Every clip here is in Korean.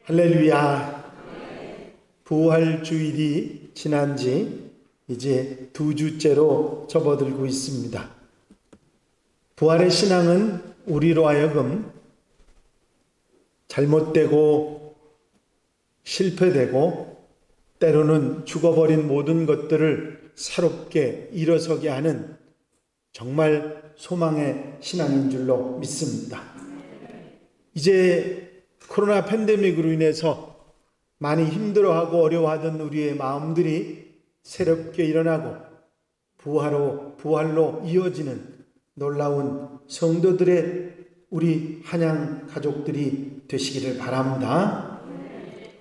할렐루야. 부활 주일이 지난 지 이제 2주째로 접어들고 있습니다. 부활의 신앙은 우리로 하여금 잘못되고 실패되고 때로는 죽어버린 모든 것들을 새롭게 일어서게 하는 정말 소망의 신앙인 줄로 믿습니다. 이제 코로나 팬데믹으로 인해서 많이 힘들어하고 어려워하던 우리의 마음들이 새롭게 일어나고 부활로 이어지는 놀라운 성도들의 우리 한양 가족들이 되시기를 바랍니다.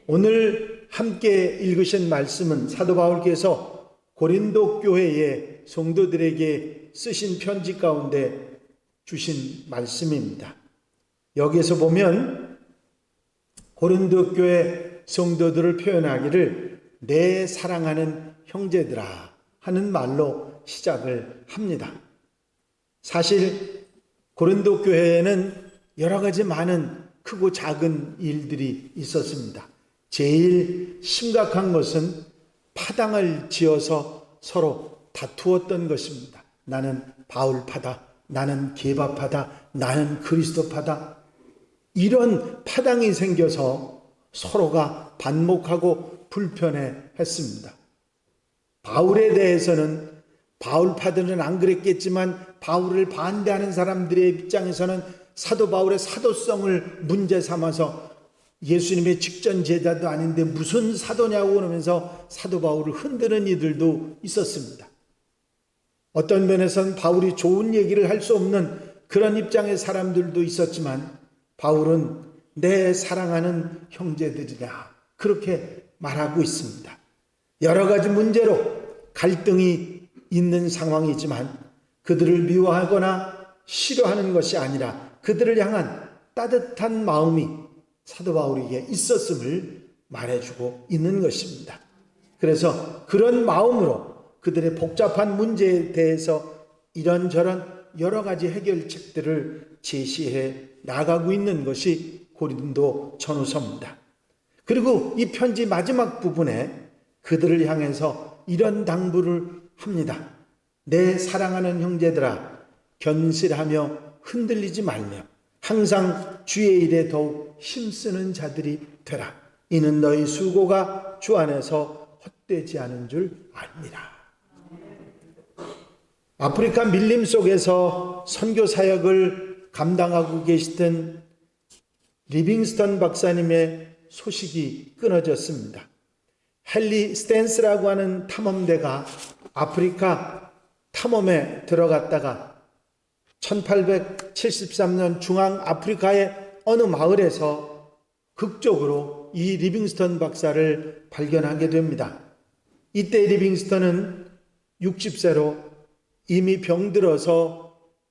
오늘 함께 읽으신 말씀은 사도 바울께서 고린도 교회의 성도들에게 쓰신 편지 가운데 주신 말씀입니다. 여기에서 보면 고린도 교회 성도들을 표현하기를 내 사랑하는 형제들아 하는 말로 시작을 합니다. 사실 고린도 교회에는 여러 가지 많은 크고 작은 일들이 있었습니다. 제일 심각한 것은 파당을 지어서 서로 다투었던 것입니다. 나는 바울파다, 나는 게바파다, 나는 그리스도파다. 이런 파당이 생겨서 서로가 반목하고 불편해했습니다. 바울에 대해서는 바울파들은 안 그랬겠지만 바울을 반대하는 사람들의 입장에서는 사도 바울의 사도성을 문제 삼아서 예수님의 직전 제자도 아닌데 무슨 사도냐고 그러면서 사도 바울을 흔드는 이들도 있었습니다. 어떤 면에서는 바울이 좋은 얘기를 할 수 없는 그런 입장의 사람들도 있었지만 바울은 내 사랑하는 형제들이라 그렇게 말하고 있습니다. 여러 가지 문제로 갈등이 있는 상황이지만 그들을 미워하거나 싫어하는 것이 아니라 그들을 향한 따뜻한 마음이 사도 바울에게 있었음을 말해주고 있는 것입니다. 그래서 그런 마음으로 그들의 복잡한 문제에 대해서 이런저런 여러 가지 해결책들을 제시해 나가고 있는 것이 고린도 전후서입니다. 그리고 이 편지 마지막 부분에 그들을 향해서 이런 당부를 합니다. 내 사랑하는 형제들아, 견실하며 흔들리지 말며 항상 주의 일에 더욱 힘쓰는 자들이 되라. 이는 너희 수고가 주 안에서 헛되지 않은 줄 압니다. 아프리카 밀림 속에서 선교 사역을 감당하고 계시던 리빙스턴 박사님의 소식이 끊어졌습니다. 헨리 스탠스라고 하는 탐험대가 아프리카 탐험에 들어갔다가 1873년 중앙 아프리카의 어느 마을에서 극적으로 이 리빙스턴 박사를 발견하게 됩니다. 이때 리빙스턴은 60세로 이미 병들어서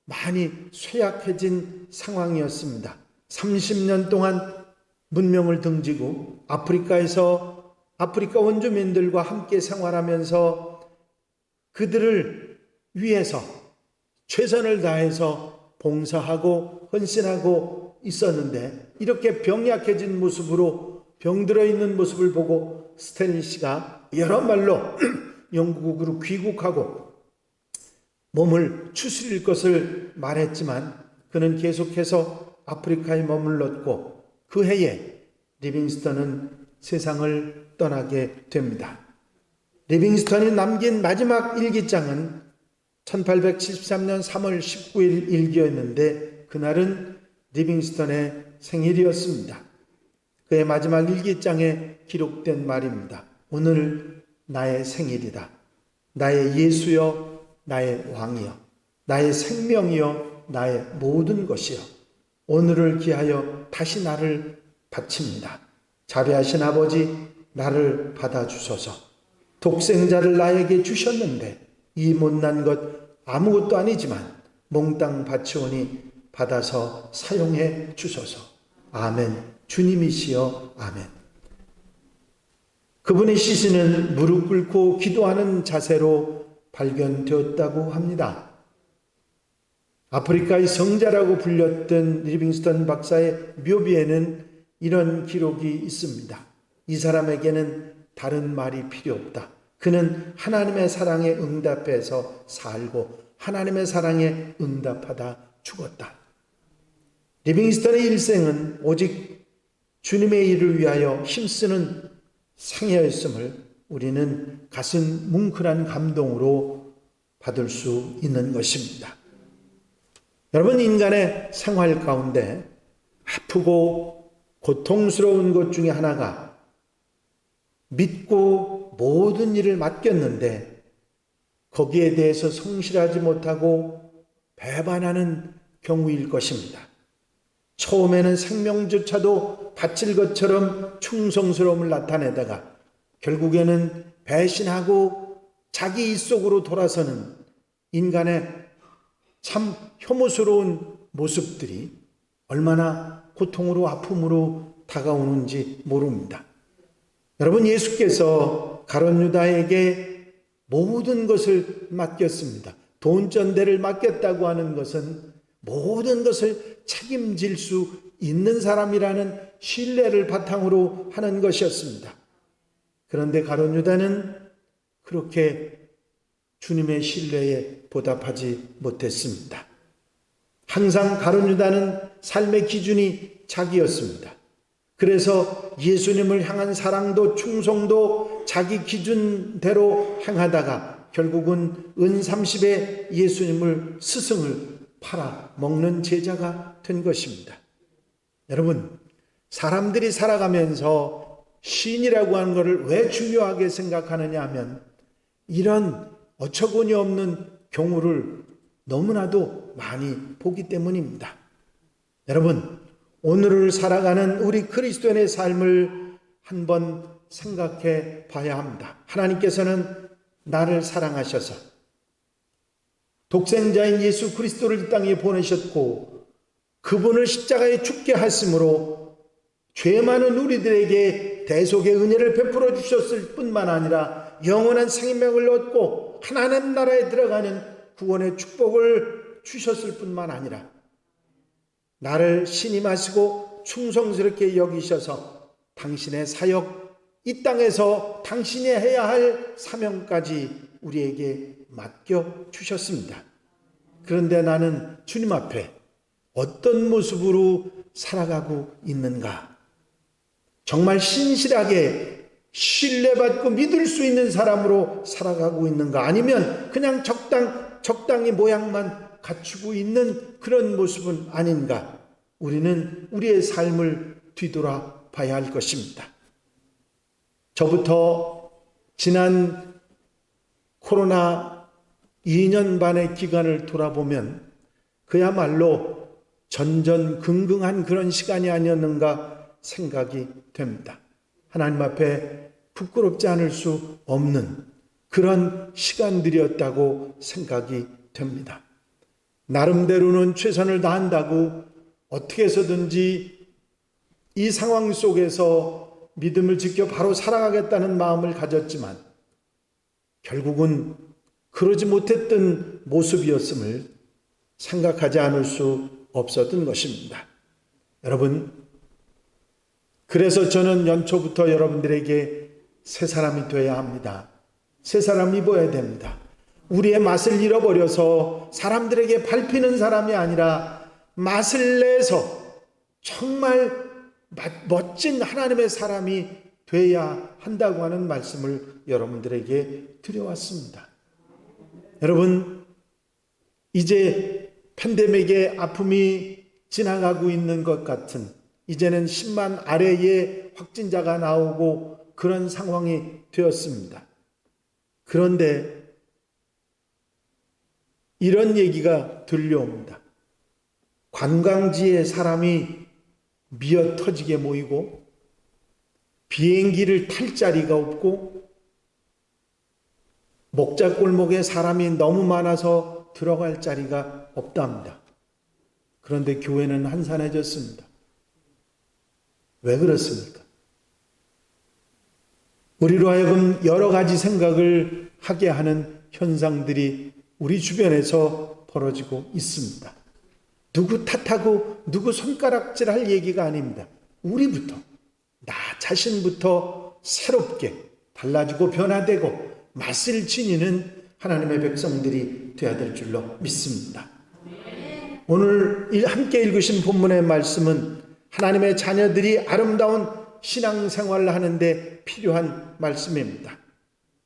많이 쇠약해진 상황이었습니다. 30년 동안 문명을 등지고 아프리카에서 아프리카 원주민들과 함께 생활하면서 그들을 위해서 최선을 다해서 봉사하고 헌신하고 있었는데 이렇게 병약해진 모습으로 병들어 있는 모습을 보고 스탠리 씨가 여러 말로 영국으로 귀국하고 몸을 추스릴 것을 말했지만 그는 계속해서 아프리카에 머물렀고 그 해에 리빙스턴은 세상을 떠나게 됩니다. 리빙스턴이 남긴 마지막 일기장은 1873년 3월 19일 일기였는데 그날은 리빙스턴의 생일이었습니다. 그의 마지막 일기장에 기록된 말입니다. 오늘 나의 생일이다. 나의 예수여 나의 왕이여 나의 생명이여 나의 모든 것이여 오늘을 기하여 다시 나를 바칩니다. 자비하신 아버지 나를 받아주소서. 독생자를 나에게 주셨는데 이 못난 것 아무것도 아니지만 몽땅 바치오니 받아서 사용해 주소서. 아멘. 주님이시여 아멘. 그분의 시신은 무릎 꿇고 기도하는 자세로 발견되었다고 합니다. 아프리카의 성자라고 불렸던 리빙스턴 박사의 묘비에는 이런 기록이 있습니다. 이 사람에게는 다른 말이 필요 없다. 그는 하나님의 사랑에 응답해서 살고 하나님의 사랑에 응답하다 죽었다. 리빙스턴의 일생은 오직 주님의 일을 위하여 힘쓰는 생애였음을 우리는 가슴 뭉클한 감동으로 받을 수 있는 것입니다. 여러분, 인간의 생활 가운데 아프고 고통스러운 것 중에 하나가 믿고 모든 일을 맡겼는데 거기에 대해서 성실하지 못하고 배반하는 경우일 것입니다. 처음에는 생명조차도 바칠 것처럼 충성스러움을 나타내다가 결국에는 배신하고 자기 이 속으로 돌아서는 인간의 참 혐오스러운 모습들이 얼마나 고통으로 아픔으로 다가오는지 모릅니다. 여러분, 예수께서 가룟 유다에게 모든 것을 맡겼습니다. 돈전대를 맡겼다고 하는 것은 모든 것을 책임질 수 있는 사람이라는 신뢰를 바탕으로 하는 것이었습니다. 그런데 가룟 유다는 그렇게 주님의 신뢰에 보답하지 못했습니다. 항상 가룟 유다는 삶의 기준이 자기였습니다. 그래서 예수님을 향한 사랑도 충성도 자기 기준대로 행하다가 결국은 은 30에 예수님을 스승을 팔아 먹는 제자가 된 것입니다. 여러분, 사람들이 살아가면서 신이라고 하는 것을 왜 중요하게 생각하느냐 하면 이런 어처구니 없는 경우를 너무나도 많이 보기 때문입니다. 여러분, 오늘을 살아가는 우리 그리스도인의 삶을 한번 생각해 봐야 합니다. 하나님께서는 나를 사랑하셔서 독생자인 예수 그리스도를 이 땅에 보내셨고 그분을 십자가에 죽게 하심으로 죄 많은 우리들에게 대속의 은혜를 베풀어 주셨을 뿐만 아니라 영원한 생명을 얻고 하나님 나라에 들어가는 구원의 축복을 주셨을 뿐만 아니라 나를 신임하시고 충성스럽게 여기셔서 당신의 사역, 이 땅에서 당신이 해야 할 사명까지 우리에게 맡겨주셨습니다. 그런데 나는 주님 앞에 어떤 모습으로 살아가고 있는가? 정말 신실하게 신뢰받고 믿을 수 있는 사람으로 살아가고 있는가? 아니면 그냥 적당히 모양만 갖추고 있는 그런 모습은 아닌가? 우리는 우리의 삶을 뒤돌아봐야 할 것입니다. 저부터 지난 코로나 2년 반의 기간을 돌아보면 그야말로 전전긍긍한 그런 시간이 아니었는가 생각이 됩니다. 하나님 앞에 부끄럽지 않을 수 없는 그런 시간들이었다고 생각이 됩니다. 나름대로는 최선을 다한다고 어떻게 해서든지 이 상황 속에서 믿음을 지켜 바로 살아가겠다는 마음을 가졌지만 결국은 그러지 못했던 모습이었음을 생각하지 않을 수 없었던 것입니다. 여러분, 그래서 저는 연초부터 여러분들에게 새 사람이 되어야 합니다. 새 사람이 입어야 됩니다. 우리의 맛을 잃어버려서 사람들에게 밟히는 사람이 아니라 맛을 내서 정말 멋진 하나님의 사람이 되어야 한다고 하는 말씀을 여러분들에게 드려왔습니다. 여러분, 이제 팬데믹의 아픔이 지나가고 있는 것 같은, 이제는 10만 아래의 확진자가 나오고 그런 상황이 되었습니다. 그런데 이런 얘기가 들려옵니다. 관광지에 사람이 미어 터지게 모이고 비행기를 탈 자리가 없고 목자골목에 사람이 너무 많아서 들어갈 자리가 없답니다. 그런데 교회는 한산해졌습니다. 왜 그렇습니까? 우리로 하여금 여러 가지 생각을 하게 하는 현상들이 우리 주변에서 벌어지고 있습니다. 누구 탓하고 누구 손가락질할 얘기가 아닙니다. 우리부터, 나 자신부터 새롭게 달라지고 변화되고 맛을 지니는 하나님의 백성들이 되어야 될 줄로 믿습니다. 오늘 함께 읽으신 본문의 말씀은 하나님의 자녀들이 아름다운 신앙생활을 하는데 필요한 말씀입니다.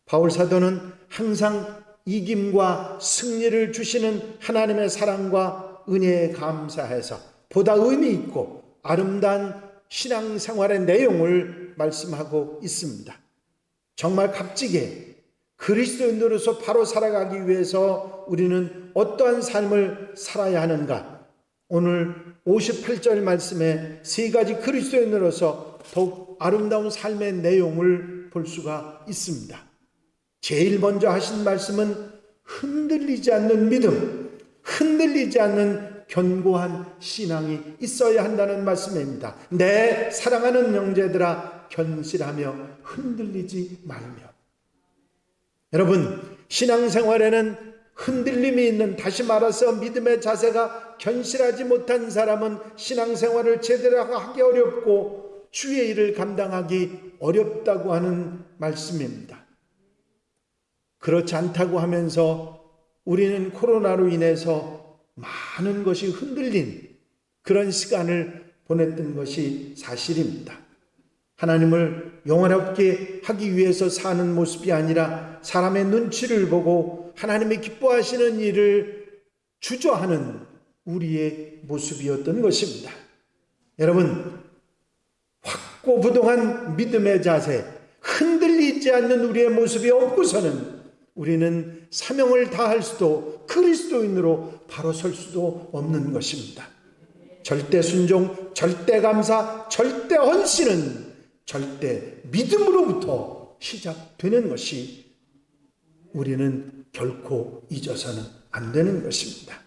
바울 사도는 항상 이김과 승리를 주시는 하나님의 사랑과 은혜에 감사해서 보다 의미 있고 아름다운 신앙생활의 내용을 말씀하고 있습니다. 정말 값지게 그리스도인으로서 바로 살아가기 위해서 우리는 어떠한 삶을 살아야 하는가? 오늘 58절 말씀에 세 가지 그리스도인으로서 더욱 아름다운 삶의 내용을 볼 수가 있습니다. 제일 먼저 하신 말씀은 흔들리지 않는 믿음, 흔들리지 않는 견고한 신앙이 있어야 한다는 말씀입니다. 내 사랑하는 형제들아 견실하며 흔들리지 말며. 여러분, 신앙생활에는 흔들림이 있는, 다시 말해서 믿음의 자세가 견실하지 못한 사람은 신앙생활을 제대로 하기 어렵고 주의 일을 감당하기 어렵다고 하는 말씀입니다. 그렇지 않다고 하면서 우리는 코로나로 인해서 많은 것이 흔들린 그런 시간을 보냈던 것이 사실입니다. 하나님을 영원하게 하기 위해서 사는 모습이 아니라 사람의 눈치를 보고 하나님이 기뻐하시는 일을 주저하는 우리의 모습이었던 것입니다. 여러분, 확고부동한 믿음의 자세, 흔들리지 않는 우리의 모습이 없고서는 우리는 사명을 다할 수도 그리스도인으로 바로 설 수도 없는 것입니다. 절대 순종, 절대 감사, 절대 헌신은 절대 믿음으로부터 시작되는 것이 우리는 결코 잊어서는 안 되는 것입니다.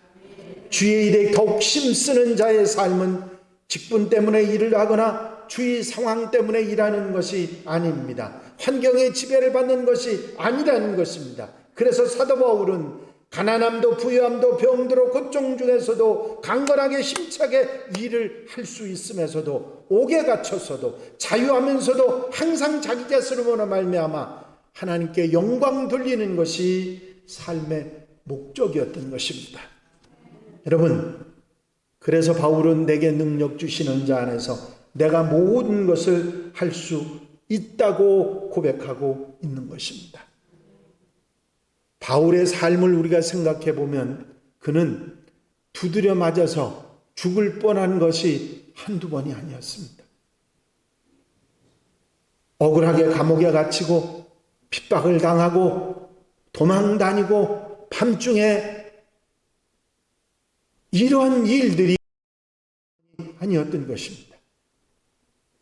주의 일에 더욱 힘쓰는 자의 삶은 직분 때문에 일을 하거나 주위 상황 때문에 일하는 것이 아닙니다. 환경의 지배를 받는 것이 아니라는 것입니다. 그래서 사도 바울은 가난함도 부유함도 병들어 고통 중에서도 강건하게 힘차게 일을 할 수 있으면서도 옥에 갇혔어도 자유하면서도 항상 자기 자신으로 말미암아 하나님께 영광 돌리는 것이 삶의 목적이었던 것입니다. 여러분, 그래서 바울은 내게 능력 주시는 자 안에서 내가 모든 것을 할 수 있다고 고백하고 있는 것입니다. 바울의 삶을 우리가 생각해 보면 그는 두드려 맞아서 죽을 뻔한 것이 한두 번이 아니었습니다. 억울하게 감옥에 갇히고 핍박을 당하고 도망 다니고 밤중에 이러한 일들이 아니었던 것입니다.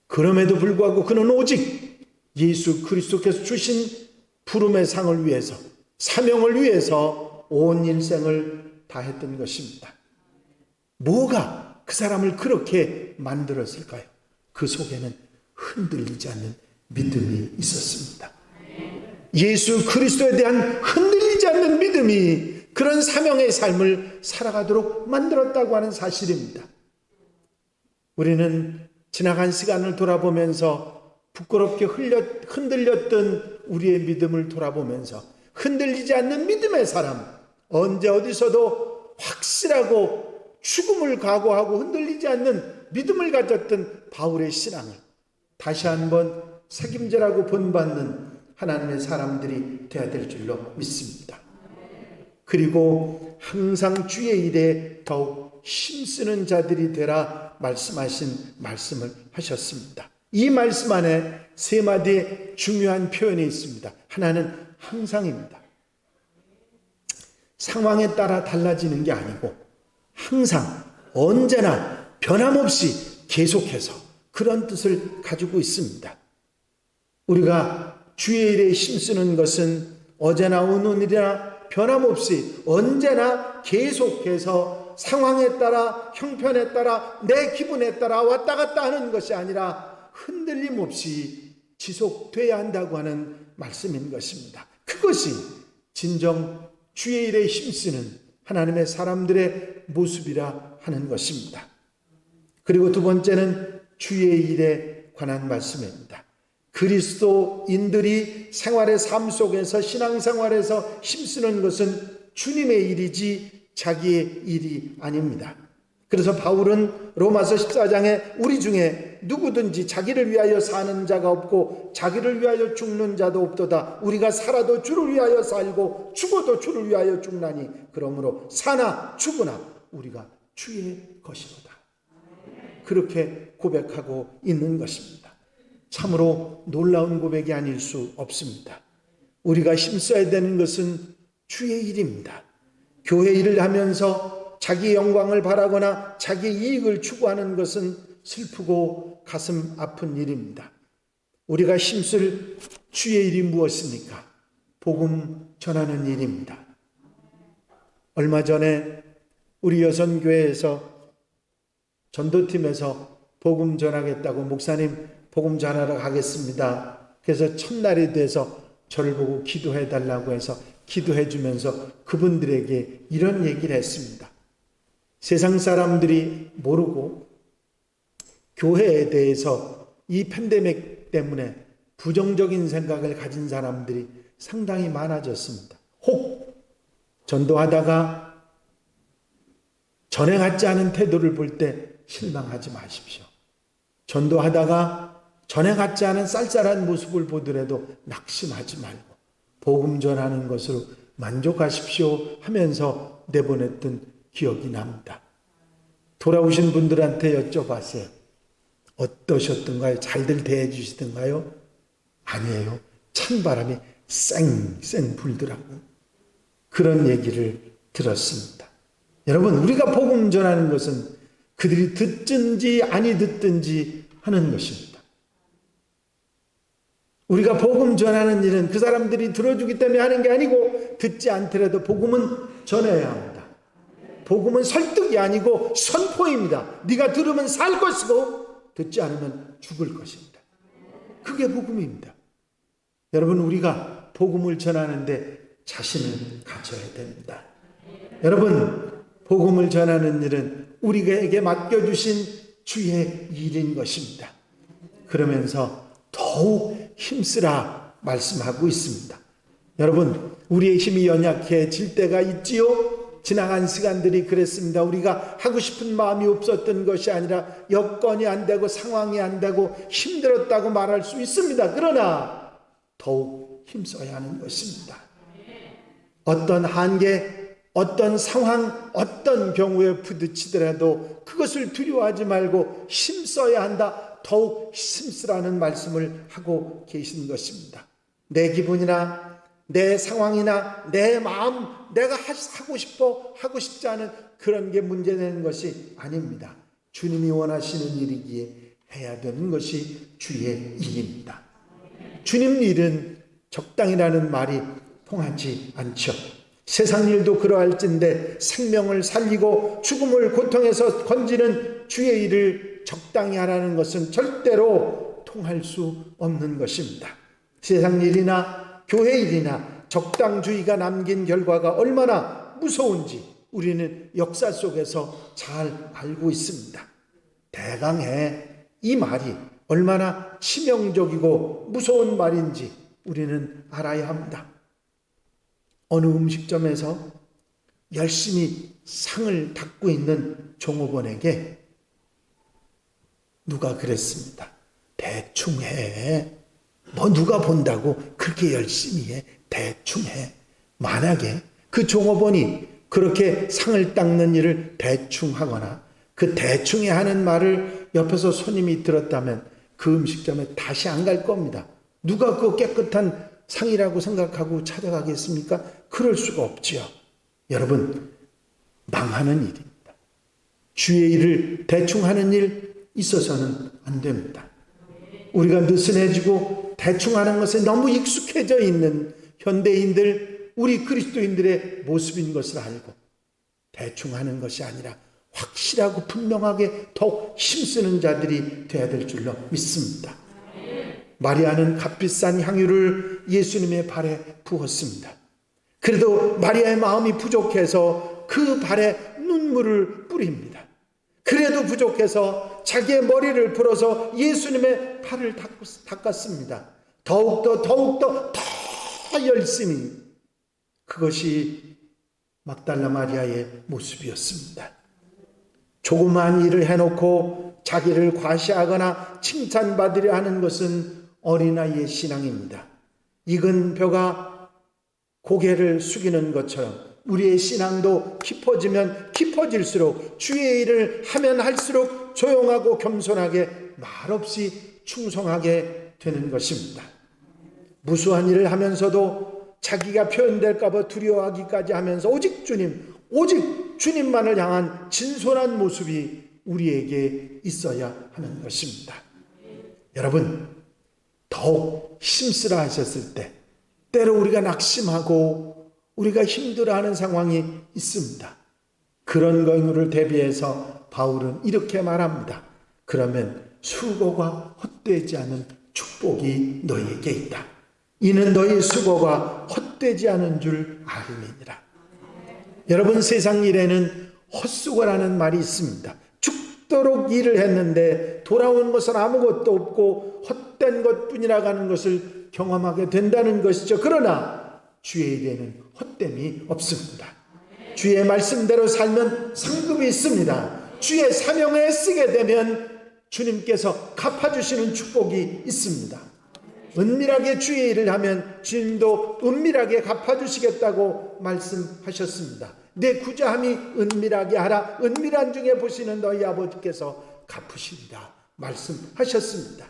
그럼에도 불구하고 그는 오직 예수 그리스도께서 주신 부름의 상을 위해서, 사명을 위해서 온 일생을 다했던 것입니다. 뭐가 그 사람을 그렇게 만들었을까요? 그 속에는 흔들리지 않는 믿음이 있었습니다. 예수 그리스도에 대한 흔들리지 않는 믿음이 그런 사명의 삶을 살아가도록 만들었다고 하는 사실입니다. 우리는 지나간 시간을 돌아보면서 부끄럽게 흔들렸던 우리의 믿음을 돌아보면서 흔들리지 않는 믿음의 사람, 언제 어디서도 확실하고 죽음을 각오하고 흔들리지 않는 믿음을 가졌던 바울의 신앙을 다시 한번 책임져라고 본받는 하나님의 사람들이 되어야 될 줄로 믿습니다. 그리고 항상 주의 일에 더욱 힘쓰는 자들이 되라 말씀하신 말씀을 하셨습니다. 이 말씀 안에 세 마디의 중요한 표현이 있습니다. 하나는 항상입니다. 상황에 따라 달라지는 게 아니고 항상 언제나 변함없이 계속해서 그런 뜻을 가지고 있습니다. 우리가 주의 일에 힘쓰는 것은 어제나 오늘이나 변함없이 언제나 계속해서 상황에 따라 형편에 따라 내 기분에 따라 왔다 갔다 하는 것이 아니라 흔들림 없이 지속돼야 한다고 하는 말씀인 것입니다. 그것이 진정 주의 일에 힘쓰는 하나님의 사람들의 모습이라 하는 것입니다. 그리고 두 번째는 주의 일에 관한 말씀입니다. 그리스도인들이 생활의 삶 속에서 신앙생활에서 힘쓰는 것은 주님의 일이지 자기의 일이 아닙니다. 그래서 바울은 로마서 14장에 우리 중에 누구든지 자기를 위하여 사는 자가 없고 자기를 위하여 죽는 자도 없도다. 우리가 살아도 주를 위하여 살고 죽어도 주를 위하여 죽나니 그러므로 사나 죽으나 우리가 주의 것이로다. 그렇게 고백하고 있는 것입니다. 참으로 놀라운 고백이 아닐 수 없습니다. 우리가 힘써야 되는 것은 주의 일입니다. 교회 일을 하면서 자기 영광을 바라거나 자기 이익을 추구하는 것은 슬프고 가슴 아픈 일입니다. 우리가 힘쓸 주의 일이 무엇입니까? 복음 전하는 일입니다. 얼마 전에 우리 여선교회에서 전도팀에서 복음 전하겠다고 목사님 복음 전하러 가겠습니다. 그래서 첫날이 돼서 저를 보고 기도해 달라고 해서 기도해 주면서 그분들에게 이런 얘기를 했습니다. 세상 사람들이 모르고 교회에 대해서 이 팬데믹 때문에 부정적인 생각을 가진 사람들이 상당히 많아졌습니다. 혹 전도하다가 전에 같지 않은 태도를 볼 때 실망하지 마십시오. 전도하다가 전에 같지 않은 쌀쌀한 모습을 보더라도 낙심하지 말고 복음 전하는 것으로 만족하십시오 하면서 내보냈던 기억이 납니다. 돌아오신 분들한테 여쭤봤어요. 어떠셨던가요? 잘들 대해 주시던가요? 아니에요. 찬바람이 쌩쌩 불더라고. 그런 얘기를 들었습니다. 여러분, 우리가 복음 전하는 것은 그들이 듣든지 아니 듣든지 하는 것입니다. 우리가 복음 전하는 일은 그 사람들이 들어주기 때문에 하는 게 아니고 듣지 않더라도 복음은 전해야 합니다. 복음은 설득이 아니고 선포입니다. 네가 들으면 살 것이고 듣지 않으면 죽을 것입니다. 그게 복음입니다. 여러분, 우리가 복음을 전하는데 자신을 가져야 됩니다. 여러분, 복음을 전하는 일은 우리에게 맡겨주신 주의 일인 것입니다. 그러면서 더욱 힘쓰라 말씀하고 있습니다. 여러분, 우리의 힘이 연약해질 때가 있지요. 지나간 시간들이 그랬습니다. 우리가 하고 싶은 마음이 없었던 것이 아니라 여건이 안 되고 상황이 안 되고 힘들었다고 말할 수 있습니다. 그러나 더욱 힘써야 하는 것입니다. 어떤 한계, 어떤 상황, 어떤 경우에 부딪히더라도 그것을 두려워하지 말고 힘써야 한다. 더욱 힘쓰라는 말씀을 하고 계신 것입니다. 내 기분이나 내 상황이나 내 마음, 내가 하고 싶어 하고 싶지 않은 그런 게 문제되는 것이 아닙니다. 주님이 원하시는 일이기에 해야 되는 것이 주의 일입니다. 주님 일은 적당이라는 말이 통하지 않죠. 세상 일도 그러할진데 생명을 살리고 죽음을 고통에서 건지는 주의 일을 적당히 하라는 것은 절대로 통할 수 없는 것입니다. 세상 일이나 교회 일이나 적당주의가 남긴 결과가 얼마나 무서운지 우리는 역사 속에서 잘 알고 있습니다. 대강의 이 말이 얼마나 치명적이고 무서운 말인지 우리는 알아야 합니다. 어느 음식점에서 열심히 상을 닦고 있는 종업원에게 누가 그랬습니다. 대충 해. 뭐 누가 본다고 그렇게 열심히 해. 대충 해. 만약에 그 종업원이 그렇게 상을 닦는 일을 대충 하거나 그 대충 해 하는 말을 옆에서 손님이 들었다면 그 음식점에 다시 안 갈 겁니다. 누가 그 깨끗한 상이라고 생각하고 찾아가겠습니까? 그럴 수가 없지요. 여러분, 망하는 일입니다. 주의 일을 대충 하는 일 있어서는 안 됩니다. 우리가 느슨해지고 대충 하는 것에 너무 익숙해져 있는 현대인들, 우리 그리스도인들의 모습인 것을 알고 대충 하는 것이 아니라 확실하고 분명하게 더욱 힘쓰는 자들이 되어야 될 줄로 믿습니다. 마리아는 값비싼 향유를 예수님의 발에 부었습니다. 그래도 마리아의 마음이 부족해서 그 발에 눈물을 뿌립니다. 그래도 부족해서 자기의 머리를 풀어서 예수님의 발을 닦았습니다. 더욱더 더 열심히. 그것이 막달라 마리아의 모습이었습니다. 조그마한 일을 해놓고 자기를 과시하거나 칭찬받으려 하는 것은 어린아이의 신앙입니다. 익은 벼가 고개를 숙이는 것처럼 우리의 신앙도 깊어지면 깊어질수록 주의 일을 하면 할수록 조용하고 겸손하게 말없이 충성하게 되는 것입니다. 무수한 일을 하면서도 자기가 표현될까 봐 두려워하기까지 하면서 오직 주님만을 향한 진솔한 모습이 우리에게 있어야 하는 것입니다. 여러분, 더욱 힘쓰라 하셨을 때 때로 우리가 낙심하고 우리가 힘들어하는 상황이 있습니다. 그런 경우를 대비해서 바울은 이렇게 말합니다. 그러면 수고가 헛되지 않은 축복이 너희에게 있다. 이는 너희 수고가 헛되지 않은 줄 아름이니라. 여러분, 세상 일에는 헛수고라는 말이 있습니다. 죽도록 일을 했는데 돌아온 것은 아무것도 없고 헛된 것뿐이라 하는 것을 경험하게 된다는 것이죠. 그러나 주의 일에는 헛됨이 없습니다. 주의 말씀대로 살면 상급이 있습니다. 주의 사명에 쓰게 되면 주님께서 갚아주시는 축복이 있습니다. 은밀하게 주의 일을 하면 주님도 은밀하게 갚아주시겠다고 말씀하셨습니다. 내 구자함이 은밀하게 하라. 은밀한 중에 보시는 너희 아버지께서 갚으시리라 말씀하셨습니다.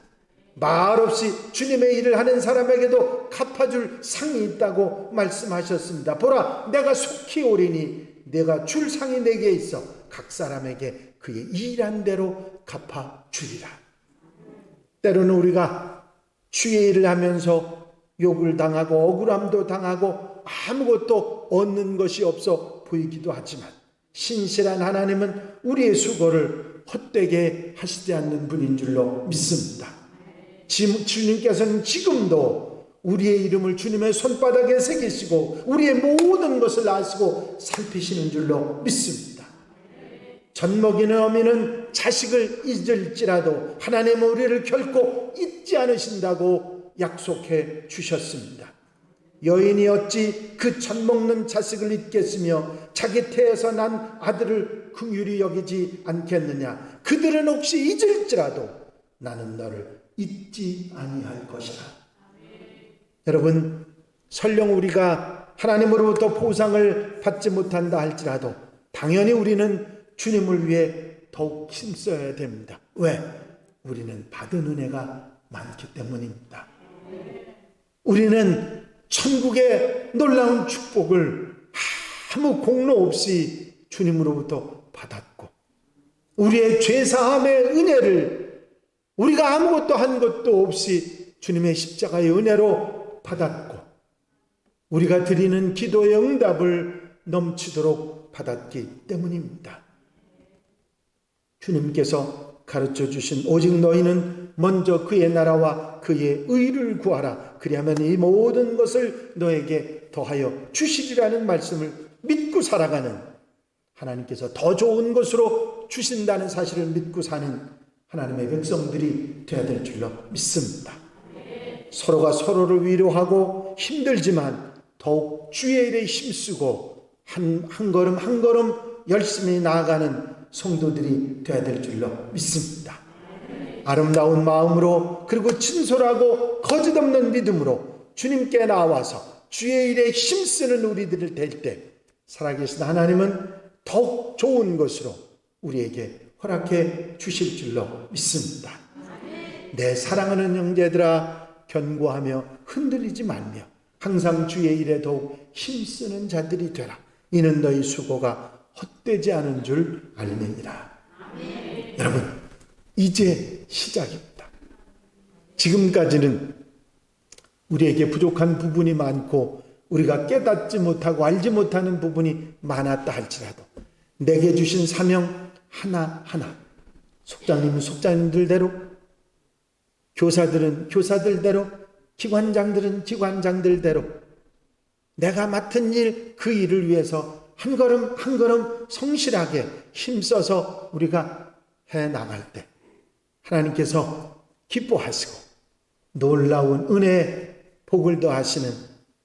말없이 주님의 일을 하는 사람에게도 갚아줄 상이 있다고 말씀하셨습니다. 보라, 내가 속히 오리니 내가 줄 상이 내게 있어 각 사람에게 그의 일한 대로 갚아주리라. 때로는 우리가 주의 일을 하면서 욕을 당하고 억울함도 당하고 아무것도 얻는 것이 없어 보이기도 하지만 신실한 하나님은 우리의 수고를 헛되게 하시지 않는 분인 줄로 믿습니다. 주님께서는 지금도 우리의 이름을 주님의 손바닥에 새기시고 우리의 모든 것을 아시고 살피시는 줄로 믿습니다. 젖먹이는 어미는 자식을 잊을지라도 하나님은 우리를 결코 잊지 않으신다고 약속해 주셨습니다. 여인이 어찌 그 젖먹는 자식을 잊겠으며 자기 태에서 난 아들을 긍휼히 여기지 않겠느냐. 그들은 혹시 잊을지라도 나는 너를 잊지 아니할 것이라. 여러분, 설령 우리가 하나님으로부터 보상을 받지 못한다 할지라도 당연히 우리는 주님을 위해 더욱 힘써야 됩니다. 왜? 우리는 받은 은혜가 많기 때문입니다. 우리는 천국의 놀라운 축복을 아무 공로 없이 주님으로부터 받았고 우리의 죄사함의 은혜를 우리가 아무것도 한 것도 없이 주님의 십자가의 은혜로 받았고 우리가 드리는 기도의 응답을 넘치도록 받았기 때문입니다. 주님께서 가르쳐 주신 오직 너희는 먼저 그의 나라와 그의 의를 구하라. 그리하면 이 모든 것을 너에게 더하여 주시리라는 말씀을 믿고 살아가는 하나님께서 더 좋은 것으로 주신다는 사실을 믿고 사는 하나님의 백성들이 되어야 될 줄로 믿습니다. 서로가 서로를 위로하고 힘들지만 더욱 주의 일에 힘쓰고 한 걸음 한 걸음 열심히 나아가는 성도들이 되어야 될 줄로 믿습니다. 아름다운 마음으로 그리고 진솔하고 거짓없는 믿음으로 주님께 나와서 주의 일에 힘쓰는 우리들을 될 때 살아계신 하나님은 더욱 좋은 것으로 우리에게 허락해 주실 줄로 믿습니다. 내 사랑하는 형제들아, 견고하며 흔들리지 말며 항상 주의 일에 더욱 힘쓰는 자들이 되라. 이는 너희 수고가 헛되지 않은 줄 알느니라. 여러분, 이제 시작입니다. 지금까지는 우리에게 부족한 부분이 많고 우리가 깨닫지 못하고 알지 못하는 부분이 많았다 할지라도 내게 주신 사명 하나하나, 속장님은 속장님들대로, 교사들은 교사들대로, 기관장들은 기관장들대로 내가 맡은 일, 그 일을 위해서 한 걸음 한 걸음 성실하게 힘써서 우리가 해 나갈 때 하나님께서 기뻐하시고 놀라운 은혜, 복을 더하시는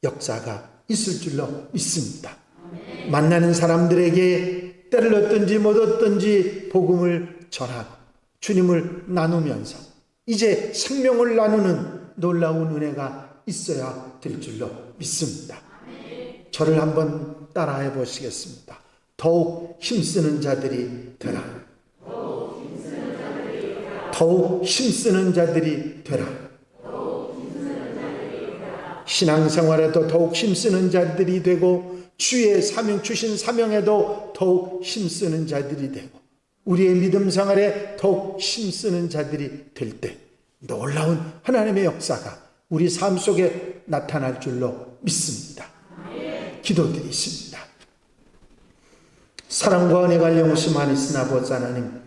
역사가 있을 줄로 믿습니다. 만나는 사람들에게 때를 얻든지 못 얻든지 복음을 전하고 주님을 나누면서 이제 생명을 나누는 놀라운 은혜가 있어야 될 줄로 믿습니다. 저를 한번 따라해 보시겠습니다. 더욱 힘쓰는 자들이 되라. 더욱 힘쓰는 자들이 되라. 신앙생활에도 더욱 힘쓰는 자들이 되고 주의 사명, 주신 사명에도 더욱 힘쓰는 자들이 되고 우리의 믿음 생활에 더욱 힘쓰는 자들이 될 때 놀라운 하나님의 역사가 우리 삶 속에 나타날 줄로 믿습니다. 기도드리십니다. 사랑과 은혜가 영심하시는 아버지 하나님,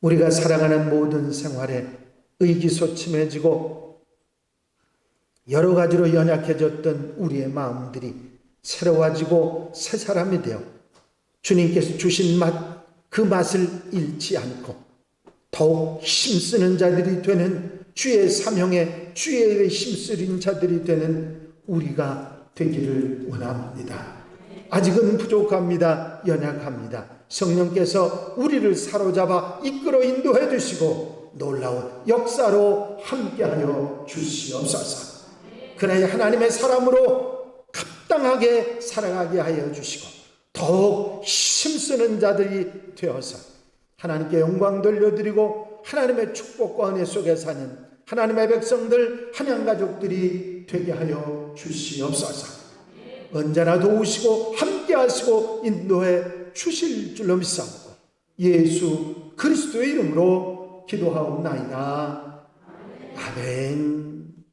우리가 살아가는 모든 생활에 의기소침해지고 여러 가지로 연약해졌던 우리의 마음들이 새로워지고 새 사람이 되어 주님께서 주신 그 맛을 잃지 않고 더욱 힘쓰는 자들이 되는 주의 사명에 주의 힘쓰는 자들이 되는 우리가 되기를 원합니다. 아직은 부족합니다. 연약합니다. 성령께서 우리를 사로잡아 이끌어 인도해 주시고 놀라운 역사로 함께하여 주시옵소서. 그래야 하나님의 사람으로 합당하게 살아가게 하여 주시고 더욱 힘쓰는 자들이 되어서 하나님께 영광 돌려드리고 하나님의 축복과 은혜 속에 사는 하나님의 백성들, 한양가족들이 되게 하여 주시옵소서. 언제나 도우시고 함께하시고 인도해 주실 줄로 믿사오고 예수 그리스도의 이름으로 기도하옵나이다. 아멘.